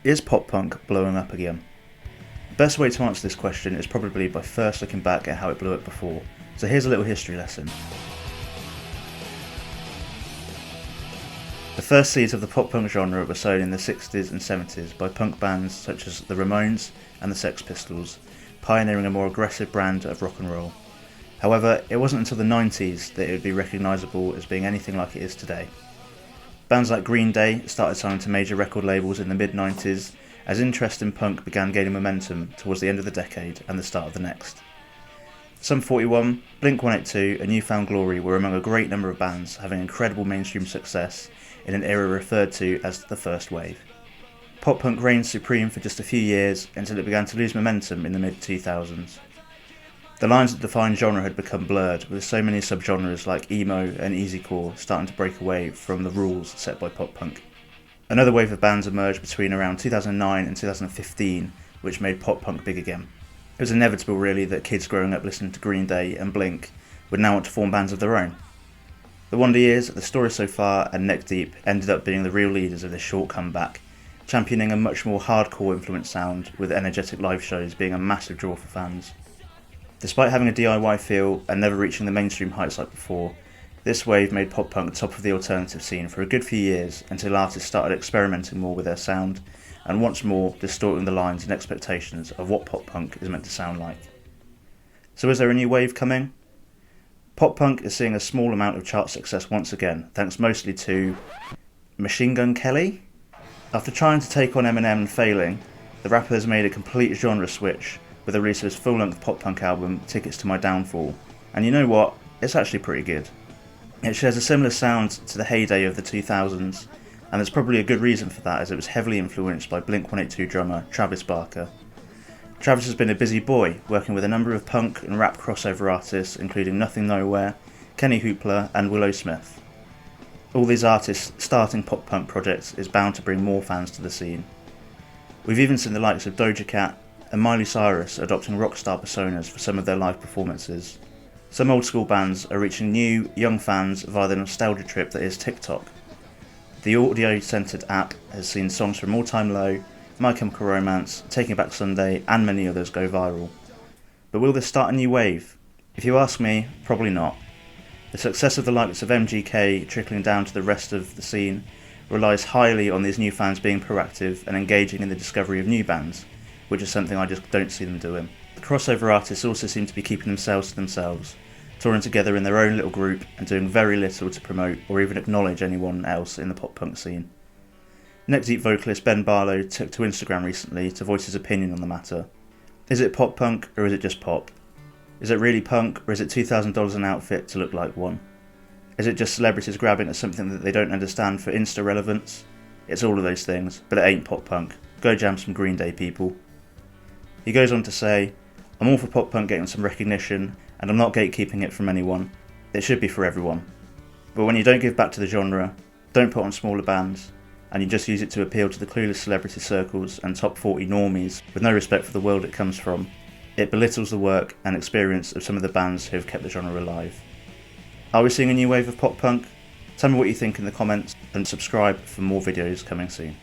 Is pop punk blowing up again? The best way to answer this question is probably by first looking back at how it blew up before. So here's a little history lesson. The first seeds of the pop punk genre were sown in the 60s and 70s by punk bands such as the Ramones and the Sex Pistols, pioneering a more aggressive brand of rock and roll. However, it wasn't until the 90s that it would be recognisable as being anything like it is today. Bands like Green Day started signing to major record labels in the mid-90s as interest in punk began gaining momentum towards the end of the decade and the start of the next. Sum 41, Blink-182 and New Found Glory were among a great number of bands having incredible mainstream success in an era referred to as the first wave. Pop punk reigned supreme for just a few years until it began to lose momentum in the mid-2000s. The lines that define genre had become blurred, with so many subgenres like emo and easycore starting to break away from the rules set by pop punk. Another wave of bands emerged between around 2009 and 2015, which made pop punk big again. It was inevitable really that kids growing up listening to Green Day and Blink would now want to form bands of their own. The Wonder Years, The Story So Far and Neck Deep ended up being the real leaders of this short comeback, championing a much more hardcore influenced sound, with energetic live shows being a massive draw for fans. Despite having a DIY feel and never reaching the mainstream heights like before, this wave made pop punk top of the alternative scene for a good few years until artists started experimenting more with their sound and once more distorting the lines and expectations of what pop punk is meant to sound like. So is there a new wave coming? Pop punk is seeing a small amount of chart success once again, thanks mostly to Machine Gun Kelly? After trying to take on Eminem and failing, the rapper has made a complete genre switch with the release of his full-length pop-punk album, Tickets to My Downfall. And you know what? It's actually pretty good. It shares a similar sound to the heyday of the 2000s, and there's probably a good reason for that, as it was heavily influenced by Blink-182 drummer Travis Barker. Travis has been a busy boy, working with a number of punk and rap crossover artists, including Nothing Nowhere, Kenny Hoopla and Willow Smith. All these artists starting pop-punk projects is bound to bring more fans to the scene. We've even seen the likes of Doja Cat and Miley Cyrus adopting rock star personas for some of their live performances. Some old school bands are reaching new, young fans via the nostalgia trip that is TikTok. The audio-centred app has seen songs from All Time Low, My Chemical Romance, Taking Back Sunday and many others go viral. But will this start a new wave? If you ask me, probably not. The success of the likes of MGK trickling down to the rest of the scene relies highly on these new fans being proactive and engaging in the discovery of new bands, which is something I just don't see them doing. The crossover artists also seem to be keeping themselves to themselves, touring together in their own little group and doing very little to promote or even acknowledge anyone else in the pop punk scene. Neck Deep vocalist Ben Barlow took to Instagram recently to voice his opinion on the matter. Is it pop punk or is it just pop? Is it really punk or is it $2,000 an outfit to look like one? Is it just celebrities grabbing at something that they don't understand for Insta relevance? It's all of those things, but it ain't pop punk. Go jam some Green Day, people. He goes on to say, I'm all for pop punk getting some recognition, and I'm not gatekeeping it from anyone. It should be for everyone. But when you don't give back to the genre, don't put on smaller bands, and you just use it to appeal to the clueless celebrity circles and top 40 normies with no respect for the world it comes from, it belittles the work and experience of some of the bands who have kept the genre alive. Are we seeing a new wave of pop punk? Tell me what you think in the comments, and subscribe for more videos coming soon.